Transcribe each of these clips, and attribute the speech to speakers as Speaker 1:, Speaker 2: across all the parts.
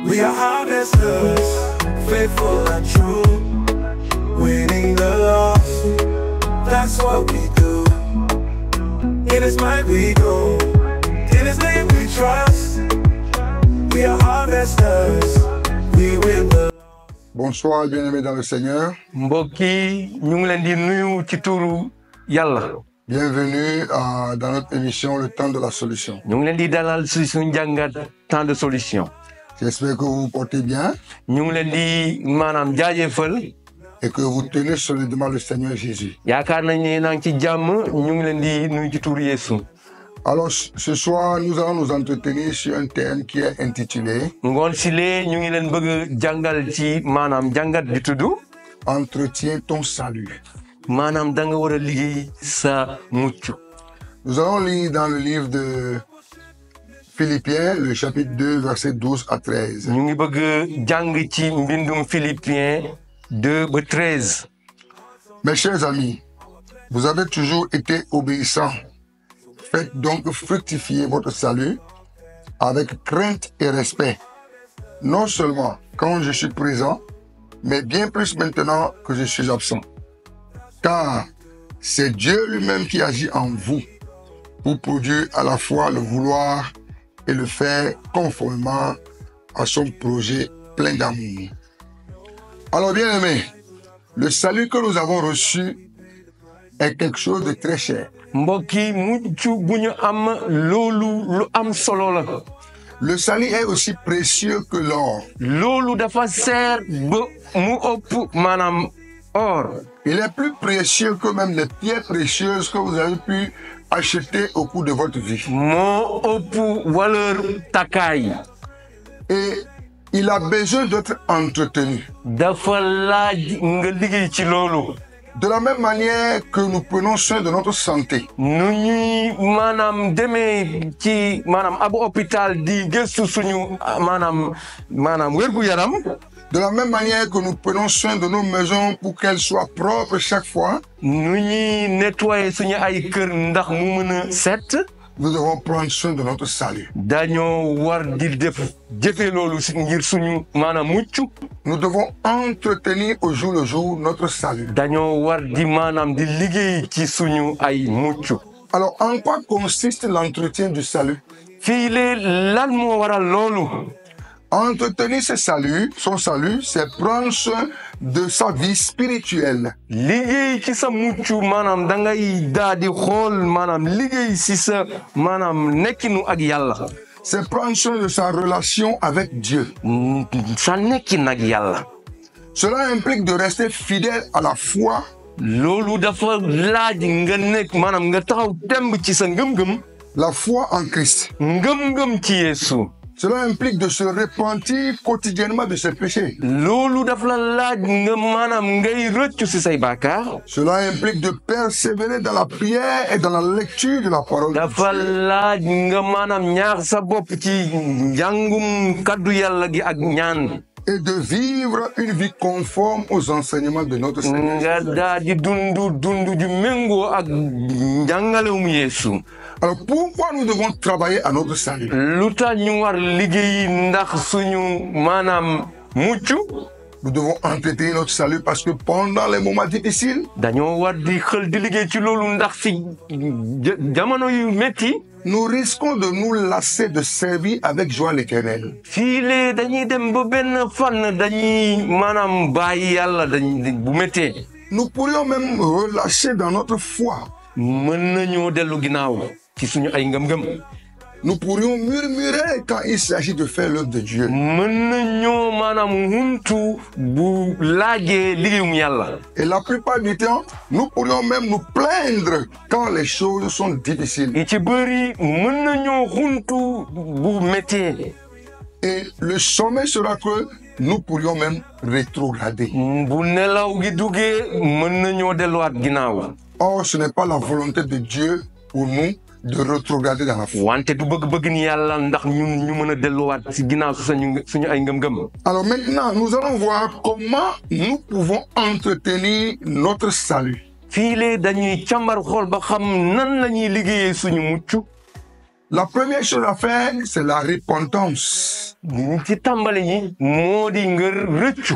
Speaker 1: We are harvesters, faithful and true, winning the lost, that's what we do. In His might we go, in His name we trust. We are harvesters, we win the lost.
Speaker 2: Bonsoir, bien-aimés dans le Seigneur.
Speaker 3: mbokk yi ñu ngi leen di nuyu ci turu Yàlla.
Speaker 2: Bienvenue dans notre émission Le Temps de la Solution.
Speaker 3: ñu ngi leen di dalal si suñu njàngat temps de solution.
Speaker 2: J'espère que vous vous portez bien
Speaker 3: ñu ngi leen di maanaam jaajëfal.
Speaker 2: et que vous tenez solidement le Seigneur Jésus.
Speaker 3: yaakaar nañ ne naa ngi ci jàmm ñu ngi leen di nuyu ci turu Yeesu.
Speaker 2: Alors, ce soir, nous allons nous entretenir sur un thème qui est intitulé
Speaker 3: ngoon si lee ñu ngi leen bëgg jàngal ci maanaam jàngat bi tudd.
Speaker 2: Entretiens ton salut.
Speaker 3: maanaam da nga war a liggéey sa mucc.
Speaker 2: Nous allons lire dans le livre de Philippiens, le chapitre 2, versets 12 à 13.
Speaker 3: ñu ngi bëgg jàng ci mbindum Philippiens 2 ba 13.
Speaker 2: Mes chers amis, vous avez toujours été obéissants. Faites donc fructifier votre salut avec crainte et respect, non seulement quand je suis présent, mais bien plus maintenant que je suis absent. Car c'est Dieu lui-même qui agit en vous pour produire à la fois le vouloir et le faire conformément à son projet plein d'amour. Alors bien aimés, le salut que nous avons reçu est quelque chose de très cher.
Speaker 3: mbokk yi mucc bu ñu am loolu lu am solo la.
Speaker 2: Le salut est aussi précieux que l'or.
Speaker 3: loolu dafa seer ba mu ëpp maanaam or.
Speaker 2: Il est plus précieux que même les pierres précieuses que vous avez pu acheter au cours de votre vie.
Speaker 3: moo ëpp valeur takkaay.
Speaker 2: Et il a besoin d'être entretenu.
Speaker 3: dafa laaj nga liggéey ci loolu.
Speaker 2: De la même manière que nous prenons soin de notre santé.
Speaker 3: nu ñuy maanaam demee ci maanaam ab hôpital di gëstu suñu maanaam wérgu yaram.
Speaker 2: De la même manière que nous prenons soin de nos maisons pour qu'elles soient propres chaque fois.
Speaker 3: nu ñuy nettoyer suñu ay kër ndax mu mën a set.
Speaker 2: Nous devons prendre soin de notre salut.
Speaker 3: dañoo war di def jëfe loolu ngir suñu maanaam mucc.
Speaker 2: Nous devons entretenir au jour le jour notre salut.
Speaker 3: dañoo war di maanaam di liggéey ci suñu ay mucc.
Speaker 2: Alors, en quoi consiste l'entretien du salut?
Speaker 3: fii lee lan moo waral loolu.
Speaker 2: Entretenir son salut, c'est prendre soin de sa vie spirituelle.
Speaker 3: liggéey ci sa mucc maanaam da ngay daa di xool maanaam liggéey ci sa maanaam nekkinu ak Yàlla.
Speaker 2: C'est prendre soin de sa relation avec Dieu.
Speaker 3: sa nekkin ak Yàlla.
Speaker 2: Cela implique de rester fidèle à la foi.
Speaker 3: loolu dafa laaj nga nekk maanaam nga taxaw temb ci sa ngëm-ngëm.
Speaker 2: La foi en Christ.
Speaker 3: ngëm-ngëm ci Yeesu.
Speaker 2: Cela implique de se repentir quotidiennement de ses péchés.
Speaker 3: loolu dafa la laaj nga maanaam ngay rëccu ci say bàkkaar.
Speaker 2: Cela implique de persévérer dans la prière et dans la lecture de la parole.
Speaker 3: dafa laaj nga maanaam ñaax sa bopp ci njàngum kaddu Yàlla gi ak ñaan.
Speaker 2: Et de vivre une vie conforme aux enseignements de notre Seigneur.
Speaker 3: nga daa di dundu ju méngoo ak njàngalewum Yeesu.
Speaker 2: Alors pourquoi nous devons travailler à notre salut?
Speaker 3: lu tax ñu war liggéey ndax suñu maanaam mucc.
Speaker 2: Nous devons entretenir notre salut parce que pendant les moments difficiles,
Speaker 3: dañoo war di xel di liggéey ci loolu ndax si jamono yu métti.
Speaker 2: nous risquons de nous lasser de servir avec joie l'Éternel.
Speaker 3: fii lee dañuy dem ba benn fan dañuy maanaam bàyyi Yàlla dañuy bu méttee.
Speaker 2: Nous pourrions même relâcher dans notre foi.
Speaker 3: mën nañoo dellu ginnaaw ci suñu ay ngëm-ngëm.
Speaker 2: Nous pourrions murmurer quand il s'agit de faire l'œuvre de Dieu.
Speaker 3: mën nañoo maanaam huntu bu laajee liggéeyum Yàlla.
Speaker 2: Et la plupart du temps, nous pourrions même nous plaindre quand les choses sont difficiles.
Speaker 3: yi ci bëri mën nañoo huntu bu méttee.
Speaker 2: Et le sommet sera que nous pourrions même rétrograder.
Speaker 3: bu nelaw gi duggee mën nañoo delluwaat ginnaaw.
Speaker 2: Or, ce n'est pas la volonté de Dieu pour nous de rétrograder dans la foi.
Speaker 3: wante du bëgg-bëgg ni Yàlla ndax ñun ñu mën a delluwaat ci ginnaaw suñu ay ngëm-ngëm.
Speaker 2: Alors maintenant, nous allons voir comment nous pouvons entretenir notre salut.
Speaker 3: fii lee dañuy càmbar xool ba xam nan la ñuy liggéeyee suñu mucc.
Speaker 2: La première chose à faire, c'est la repentance.
Speaker 3: ci tàmbali yi moo di nga rëccu.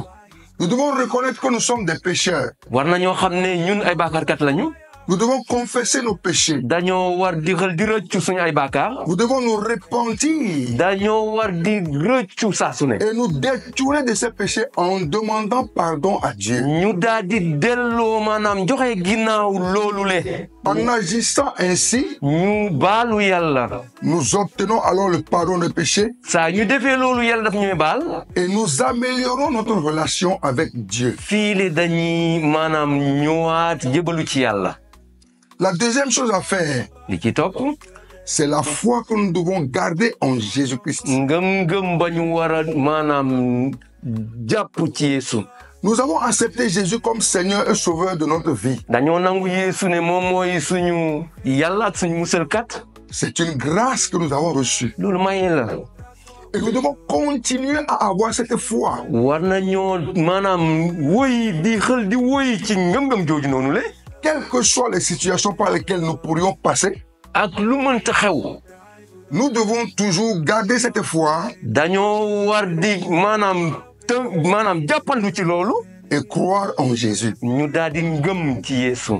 Speaker 2: Nous devons reconnaître que nous sommes des pécheurs.
Speaker 3: war nañoo xam ne ñun ay bàkkaarkat lañu.
Speaker 2: Nous devons confesser nos péchés.
Speaker 3: dañoo war di xel di rëccu suñu ay bàkkaar.
Speaker 2: Nous devons nous repentir
Speaker 3: dañoo war di rëccu saa su ne.
Speaker 2: et nous détourner de ces péchés en demandant pardon à Dieu.
Speaker 3: ñu daal di delloo maanaam joxe ginnaaw loolu le.
Speaker 2: En agissant ainsi,
Speaker 3: ñu baalu yàlla.
Speaker 2: nous obtenons alors le pardon des péchés
Speaker 3: saa ñu defee loolu yàlla daf ñuy baal.
Speaker 2: et nous améliorons notre relation avec Dieu.
Speaker 3: fii le dañuy maanaam ñëwaat jëbalu ci yàlla.
Speaker 2: La deuxième chose à faire,
Speaker 3: li ci topp
Speaker 2: c'est la foi que nous devons garder en Jésus-Christ.
Speaker 3: ngëm-ngëm ba ñu war a maanaam jàpp ci Yeesu.
Speaker 2: Nous avons accepté Jésus comme Seigneur et Sauveur de notre vie.
Speaker 3: dañoo nangu Yeesu ne moom mooy suñu yàlla ak suñu musalkat.
Speaker 2: C'est une grâce que nous avons reçue.
Speaker 3: loolu may la.
Speaker 2: Et nous devons continuer à avoir cette foi.
Speaker 3: war nañoo maanaam woy di xel di woy ci ngëm-ngëm jooju noonu le.
Speaker 2: Quelles que soient les situations par lesquelles nous pourrions passer,
Speaker 3: ak lu mënta xew.
Speaker 2: nous devons toujours garder cette foi
Speaker 3: dañoo war di maanaam jàppandu ci loolu.
Speaker 2: et croire en Jésus.
Speaker 3: ñu daal di ngëm ci Yeesu.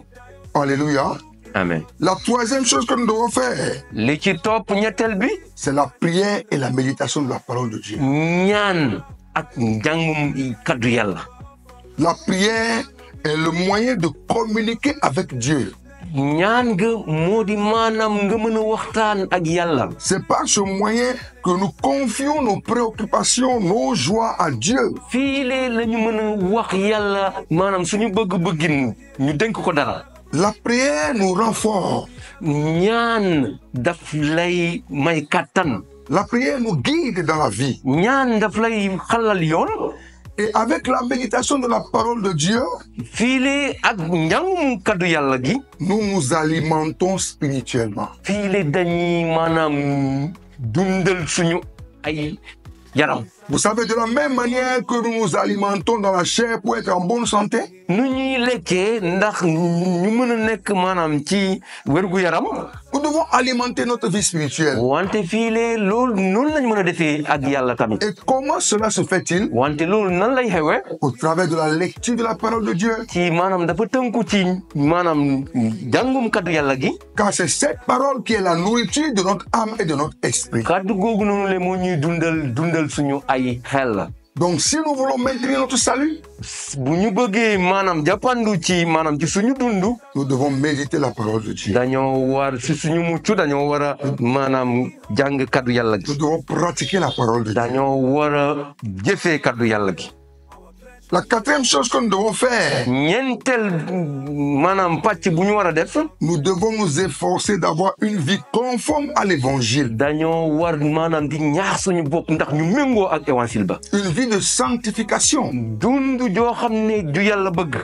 Speaker 2: Alléluia.
Speaker 3: amen.
Speaker 2: La troisième chose que nous devons faire,
Speaker 3: li ci topp ñetteel bi.
Speaker 2: c'est la prière et la méditation de la parole de Dieu.
Speaker 3: ñaan ak njàngum kaddu yàlla.
Speaker 2: La prière est le moyen de communiquer avec Dieu.
Speaker 3: ñaan nga moo di maanaam nga mën a waxtaan ak yàlla.
Speaker 2: C'est par ce moyen que nous confions nos préoccupations, nos joies à Dieu.
Speaker 3: fii lee la ñu mën a wax yàlla maanaam suñu bëgg-bëggin ñu dénk ko dara.
Speaker 2: La prière nous rend forts.
Speaker 3: ñaan daf lay may kàttan.
Speaker 2: La prière nous guide dans la vie.
Speaker 3: ñaan daf lay xalal yoon.
Speaker 2: Et avec la méditation de la parole de Dieu,
Speaker 3: fii lee ak njàngum kaddu yàlla gi.
Speaker 2: nous nous alimentons spirituellement.
Speaker 3: fii lee dañuy maanaam dundal suñu ay yaram.
Speaker 2: Vous savez, de la même manière que nous nous alimentons dans la chair pour être en bonne santé,
Speaker 3: nu ñuy lekkee ndax ñu mën a nekk maanaam ci wérgu yaram.
Speaker 2: nous devons alimenter notre vie spirituelle.
Speaker 3: wante fii lee loolu noonu lañ mën a defee ak yàlla tamit.
Speaker 2: Et comment cela se fait-il?
Speaker 3: wante loolu nan lay xewee.
Speaker 2: Au travers de la lecture de la parole de Dieu.
Speaker 3: ci maanaam dafa tënku ci maanaam jàngum kaddu yàlla gi.
Speaker 2: Car c'est cette parole qui est la nourriture de notre âme et de notre esprit.
Speaker 3: kaddu googu noonu le moo ñuy dundal suñu ay xel.
Speaker 2: Donc si nous voulons maintenir notre salut,
Speaker 3: bu ñu bëggee maanaam jàppandu ci maanaam ci suñu dundu.
Speaker 2: nous devons méditer la parole de Dieu.
Speaker 3: dañoo war ci suñu mucc dañoo war a maanaam jàng kaddu yàlla gi.
Speaker 2: Nous devons pratiquer la parole de Dieu.
Speaker 3: dañoo war a jëfee kaddu yàlla gi.
Speaker 2: La quatrième chose que nous devons faire,
Speaker 3: ñeenteel maanaam pàcc bu ñu war a def.
Speaker 2: nous devons nous efforcer d'avoir une vie conforme à l'évangile.
Speaker 3: dañoo war maanaam di ñaax suñu bopp ndax ñu méngoo ak évangile ba.
Speaker 2: Une vie de sanctification.
Speaker 3: dundu joo xam ne ju yàlla bëgg.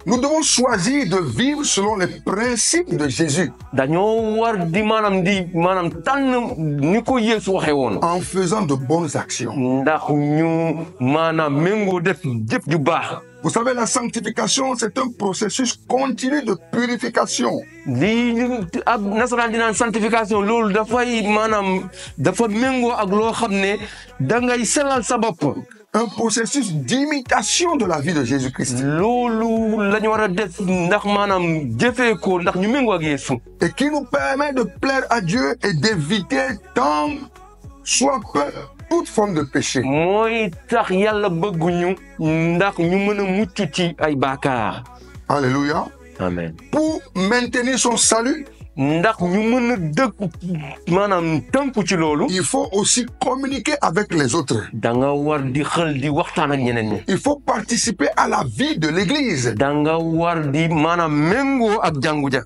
Speaker 2: Nous devons choisir de vivre selon les principes de Jésus.
Speaker 3: dañoo war di maanaam tànn ni ko Yeesu waxee woon.
Speaker 2: En faisant de bonnes actions.
Speaker 3: ndax ñu maanaam méngoo def jëf ju baax.
Speaker 2: Vous savez, la sanctification, c'est un processus continu de purification.
Speaker 3: li ab nasaraan di naan sanctification loolu dafay maanaam dafa méngoo ak loo xam ne dangay selal sa bopp.
Speaker 2: Un processus d'imitation de la vie de Jésus-Christ.
Speaker 3: loolu la ñu war a def ndax maanaam jëfee ko ndax ñu méngoo ak Yeesu.
Speaker 2: Et qui nous permet de plaire à Dieu et d'éviter tant soit peu toute forme de péché.
Speaker 3: mooy tax yàlla bëgguñu ndax ñu mën a mucc ci ay bàkkaar.
Speaker 2: Alléluia.
Speaker 3: amen.
Speaker 2: Pour maintenir son salut,
Speaker 3: ndax ñu mën a dëkk maanaam tënku ci loolu.
Speaker 2: il faut aussi communiquer avec les autres.
Speaker 3: da nga war di xel di waxtaan ak ñeneen ñi.
Speaker 2: Il faut participer à la vie de l'Église.
Speaker 3: da nga war di maanaam méngoo ak jàngu ja.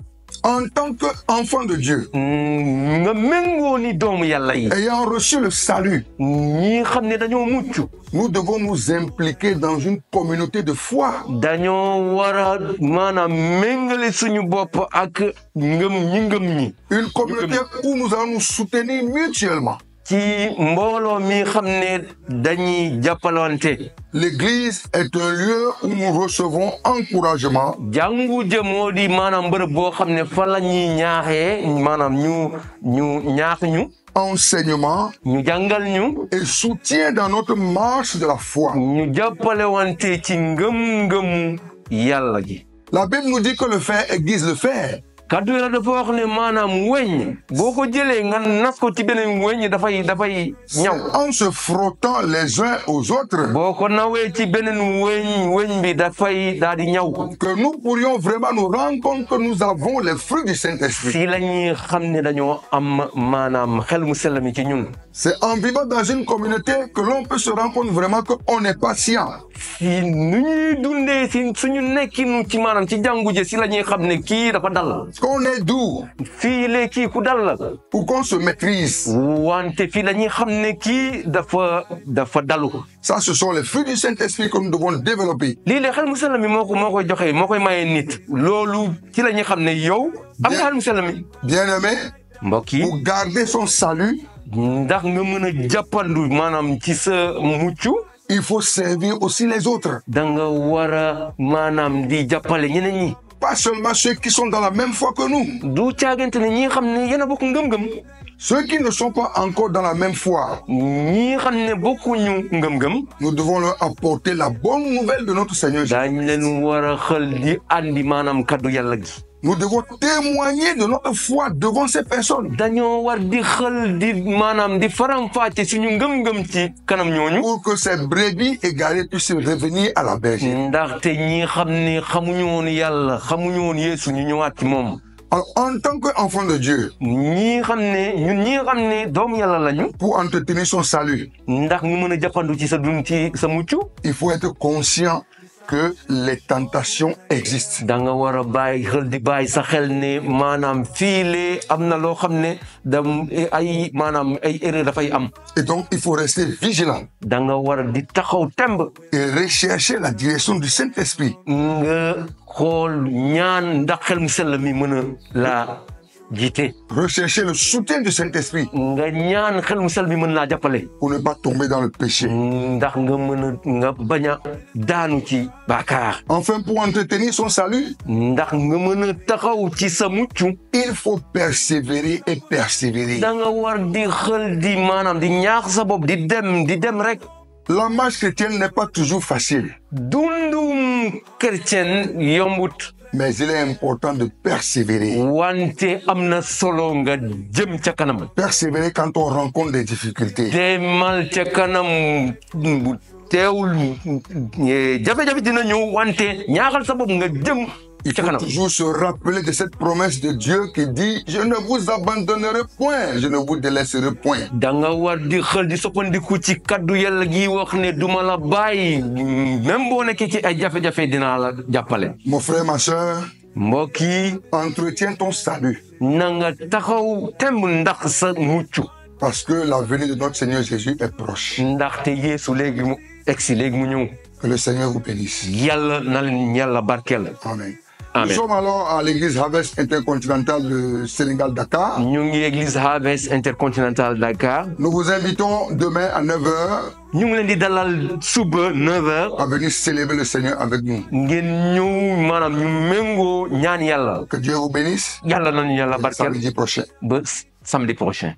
Speaker 2: En tant qu'enfant de Dieu,
Speaker 3: nga méngoo ni doomu yàlla yi.
Speaker 2: ayant reçu le salut,
Speaker 3: ñi xam ne dañoo mucc.
Speaker 2: nous devons nous impliquer dans une communauté de foi.
Speaker 3: dañoo war a maanaam méngale suñu bopp ak ngëm ñi.
Speaker 2: Une communauté où nous allons nous soutenir mutuellement.
Speaker 3: ci mbooloo mi xam ne dañuy jàppalante.
Speaker 2: L'église est un lieu où nous recevons encouragement.
Speaker 3: jàngu ja moo di maanaam bërëb boo xam ne fa la ñuy ñaaxee maanaam ñu ñaax ñu.
Speaker 2: Enseignement
Speaker 3: ñu jàngal ñu.
Speaker 2: et soutien dans notre marche de la foi.
Speaker 3: ñu jàppale wante ci ngëm-ngëmu yàlla gi.
Speaker 2: La Bible nous dit que le fer aiguise le fer.
Speaker 3: kaddu yàlla dafa wax ne maanaam weñ boo ko jëlee nga nas ko ci beneen weñ dafay ñaw.
Speaker 2: En se frottant les uns aux autres.
Speaker 3: boo ko nawee ci beneen weñ bi dafay daal di ñaw.
Speaker 2: Que nous pourrions vraiment nous rendre compte que nous avons les fruits du Saint-Esprit.
Speaker 3: si la ñuy xam ne dañoo am maanaam xel mu sell mi ci ñun.
Speaker 2: C'est en vivant dans une communauté que l'on peut se rendre compte vraiment qu'on est patient.
Speaker 3: si nu ñuy dundee si suñu nekkinu ci maanaam ci jàngu ji si la ñuy xam ne kii dafa dal.
Speaker 2: Qu'on est doux.
Speaker 3: fii lee kii ku dal la.
Speaker 2: Ou qu'on se maîtrise.
Speaker 3: wante fii la ñuy xam ne kii dafa dalu.
Speaker 2: Ça, ce sont les fruits du Saint-Esprit que nous devons développer.
Speaker 3: lii lee xel mu sell mi moo koy joxe moo koy maye nit. loolu ci la ñuy xam ne yow. am nga xel mu sell mi.
Speaker 2: Bien-aimé.
Speaker 3: mbokk yi
Speaker 2: pour garder son salut.
Speaker 3: ndax nga mën a jàppandu maanaam ci sa mucc.
Speaker 2: il faut servir aussi les autres.
Speaker 3: da nga war a maanaam di jàppale ñeneen ñi.
Speaker 2: pas seulement ceux qui sont dans la même foi que nous.
Speaker 3: du caagante ne ñi xam ne yéen a bokk ngëm-ngëm.
Speaker 2: Ceux qui ne sont pas encore dans la même foi.
Speaker 3: ñi xam ne bokkuñu ngëm-ngëm.
Speaker 2: nous devons leur apporter la bonne nouvelle de notre Seigneur.
Speaker 3: daañu leen war a xel di andi maanaam kaddu yàlla gi.
Speaker 2: nous devons témoigner de notre foi devant ces personnes.
Speaker 3: dañoo war di xel di maanaam di faram-fàcce suñu ngëm-ngëm ci kanam ñooñu.
Speaker 2: pour que ces brebis égarées puissent revenir à la bergerie.
Speaker 3: ndaxte ñi xam ne xamuñu woon yàlla xamuñu woon Yeesu ñu ñëwaat ci moom.
Speaker 2: Alors, en tant qu'enfant de Dieu,
Speaker 3: ñi xam ne doomu yàlla lañu.
Speaker 2: pour entretenir son salut,
Speaker 3: ndax nga mën a jàppandu ci sa dund ci sa mucc.
Speaker 2: il faut être conscient que les tentations existent.
Speaker 3: da nga war a bàyyi sa xel ne maanaam fii am na loo xam ne ay erreur dafay am.
Speaker 2: et donc il faut rester vigilant.
Speaker 3: da nga war a di taxaw temb.
Speaker 2: et rechercher la direction du Saint-Esprit.
Speaker 3: nga xool ñaan ndax xel mu sell mi mën a laa jiite.
Speaker 2: rechercher le soutien du Saint-Esprit.
Speaker 3: nga ñaan xel mu sell mi mën laa jàppale.
Speaker 2: pour ne pas tomber dans le péché.
Speaker 3: ndax nga bañ a daanu ci bàkkaar.
Speaker 2: enfin pour entretenir son salut.
Speaker 3: ndax nga mën a taxaw ci sa mucc.
Speaker 2: il faut persévérer et persévérer.
Speaker 3: da nga war di xel di maanaam di ñaax sa bopp di dem rek.
Speaker 2: la marche chrétienne n'est pas toujours facile.
Speaker 3: dundum chrétien yombut.
Speaker 2: mais il est important de persévérer.
Speaker 3: wante am na solo nga jëm ca kanam.
Speaker 2: persévérer quand on rencontre des difficultés.
Speaker 3: demal ca kanam teewul jafe-jafe dina ñëw wante ñaaxal sa bopp nga jëm.
Speaker 2: Il faut toujours se rappeler de cette promesse de Dieu qui dit je ne vous abandonnerai point, je ne vous délaisserai point.
Speaker 3: da nga war di xel di soppandiku ci kaddu yàlla gi wax ne duma la bàyyi même boo nekkee ci ay jafe-jafe dinaa la jàppale.
Speaker 2: Mon frère, ma sœur,
Speaker 3: mbokk yi
Speaker 2: entretiens ton salut.
Speaker 3: na nga taxaw temb ndax sa mucc.
Speaker 2: parce que la venue de notre Seigneur Jésus est proche.
Speaker 3: ndaxte Yeesu léegi mu egsi léegi mu ñëw.
Speaker 2: Que le Seigneur vous bénisse.
Speaker 3: yàlla na leen yàlla barkeel.
Speaker 2: Amen.
Speaker 3: Amen.
Speaker 2: Nous sommes alors à l'église Harvest Intercontinental de Sénégal Dakar.
Speaker 3: ñu ngi église Harvest Intercontinental Dakar.
Speaker 2: Nous vous invitons demain à 9h.
Speaker 3: ñu ngi leen di dalal suba 9h.
Speaker 2: à venir célébrer le Seigneur avec nous.
Speaker 3: ngeen ñëw maanaam ñu méngoo ñaan yàlla.
Speaker 2: Que Dieu vous bénisse.
Speaker 3: yàlla nañu yàlla barkeel.
Speaker 2: Samedi prochain.
Speaker 3: ba samedi prochain.